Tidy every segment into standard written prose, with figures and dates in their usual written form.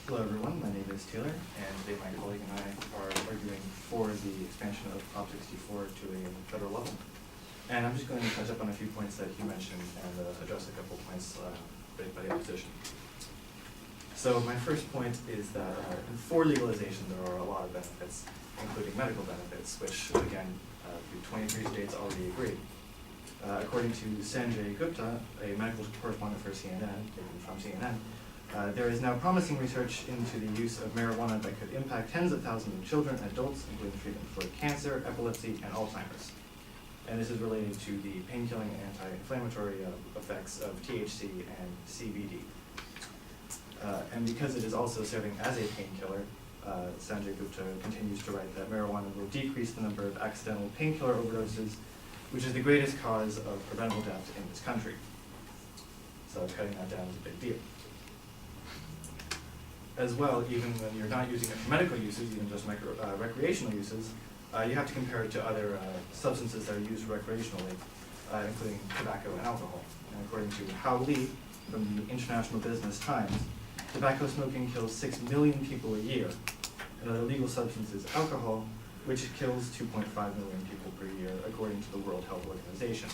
Hello everyone, my name is Taylor, and today my colleague and I are arguing for the expansion of Prop 64 to a federal level. And I'm just going to touch up on a few points that he mentioned and address a couple points raised by the opposition. So my first point is that for legalization there are a lot of benefits, including medical benefits, which again, the 23 states already agree. According to Sanjay Gupta, a medical correspondent for CNN, from CNN, there is now promising research into the use of marijuana that could impact tens of thousands of children and adults, including treatment for cancer, epilepsy, and Alzheimer's. And this is related to the pain-killing and anti-inflammatory effects of THC and CBD. And because it is also serving as a painkiller, Sanjay Gupta continues to write that marijuana will decrease the number of accidental painkiller overdoses, which is the greatest cause of preventable death in this country. So cutting that down is a big deal. As well, even when you're not using it for medical uses, even just recreational uses, you have to compare it to other substances that are used recreationally, including tobacco and alcohol. And according to Hao Li from the International Business Times, tobacco smoking kills 6 million people a year. Another legal substance is alcohol, which kills 2.5 million people per year, according to the World Health Organization,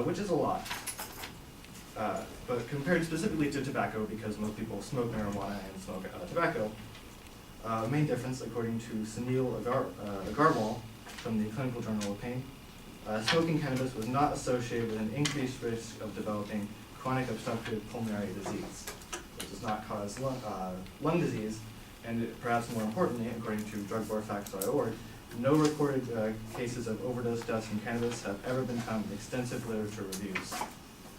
which is a lot. But compared specifically to tobacco, because most people smoke marijuana and smoke tobacco, main difference, according to Sunil Agarwal from the Clinical Journal of Pain, smoking cannabis was not associated with an increased risk of developing chronic obstructive pulmonary disease, which does not cause lung disease, and perhaps more importantly, according to drugwarfacts.org, no recorded cases of overdose deaths from cannabis have ever been found in extensive literature reviews.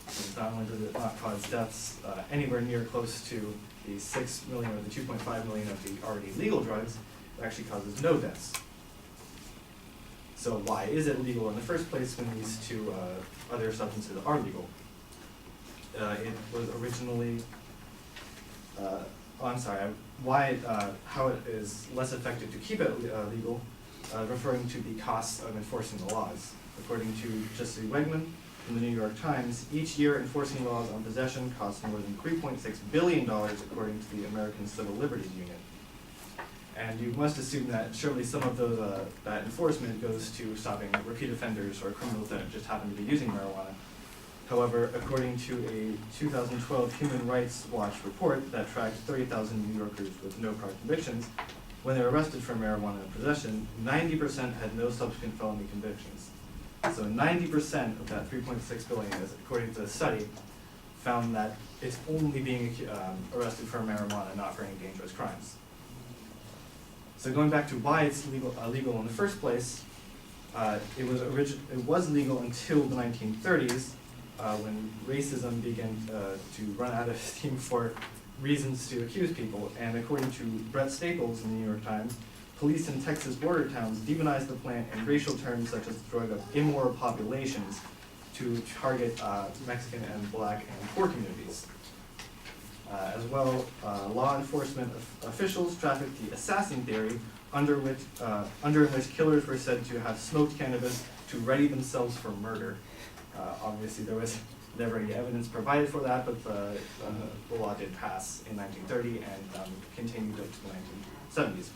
And not only does it not cause deaths anywhere near close to the 6 million or the 2.5 million of the already legal drugs, it actually causes no deaths. So why is it legal in the first place when these two other substances are legal? It was originally, how it is less effective to keep it legal, referring to the costs of enforcing the laws. According to Jesse Wegman from the New York Times, each year enforcing laws on possession costs more than $3.6 billion, according to the American Civil Liberties Union. And you must assume that surely some of those, that enforcement goes to stopping repeat offenders or criminals that just happen to be using marijuana. However, according to a 2012 Human Rights Watch report that tracked 30,000 New Yorkers with no prior convictions, when they were arrested for marijuana possession, 90% had no subsequent felony convictions. So 90% of that 3.6 billion, according to the study, found that it's only being arrested for marijuana, not for any dangerous crimes. So going back to why it's legal in the first place, it was legal until the 1930s, when racism began to run out of steam for reasons to accuse people. And according to Brett Staples in the New York Times, police in Texas border towns demonized the plant in racial terms such as the drug of immoral populations to target Mexican and Black and poor communities. As well, law enforcement officials trafficked the assassin theory, under which killers were said to have smoked cannabis to ready themselves for murder. Obviously, there was never any evidence provided for that, but the law did pass in 1930 and continued up to the 1970s.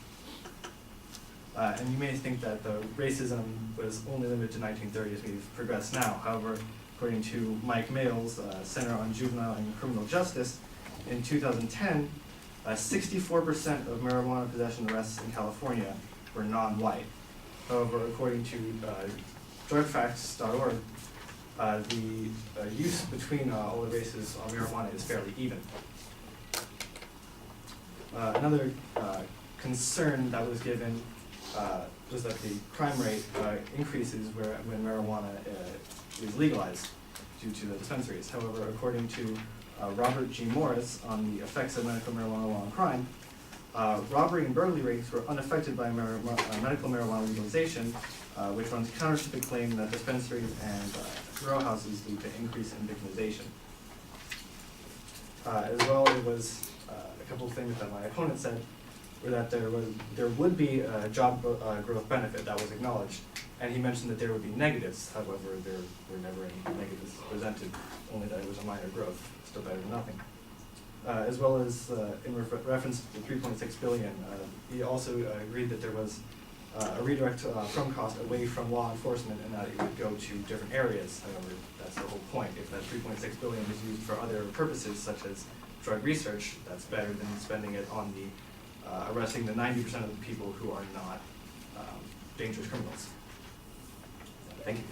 And you may think that the racism was only limited to 1930 as we've progressed now. However, according to Mike Males, Center on Juvenile and Criminal Justice, in 2010, 64% of marijuana possession arrests in California were non-white. However, according to drugfacts.org, the use between all the races of marijuana is fairly even. Another concern that was given was that the crime rate increases when marijuana is legalized due to the dispensaries. However, according to Robert G. Morris on the effects of medical marijuana law on crime, robbery and burglary rates were unaffected by medical marijuana legalization, which runs counter to the claim that dispensaries and grow houses lead to increase in victimization. As well, it was a couple of things that my opponent said were that there would be a job growth benefit that was acknowledged, and he mentioned that there would be negatives. However, there were never any negatives presented, only that it was a minor growth, still better than nothing. as well as in reference to the 3.6 billion. He also agreed that there was a redirect from cost away from law enforcement and that it would go to different areas. However, that's the whole point. If that 3.6 billion is used for other purposes such as drug research, that's better than spending it on the arresting the 90% of the people who are not dangerous criminals. Thank you.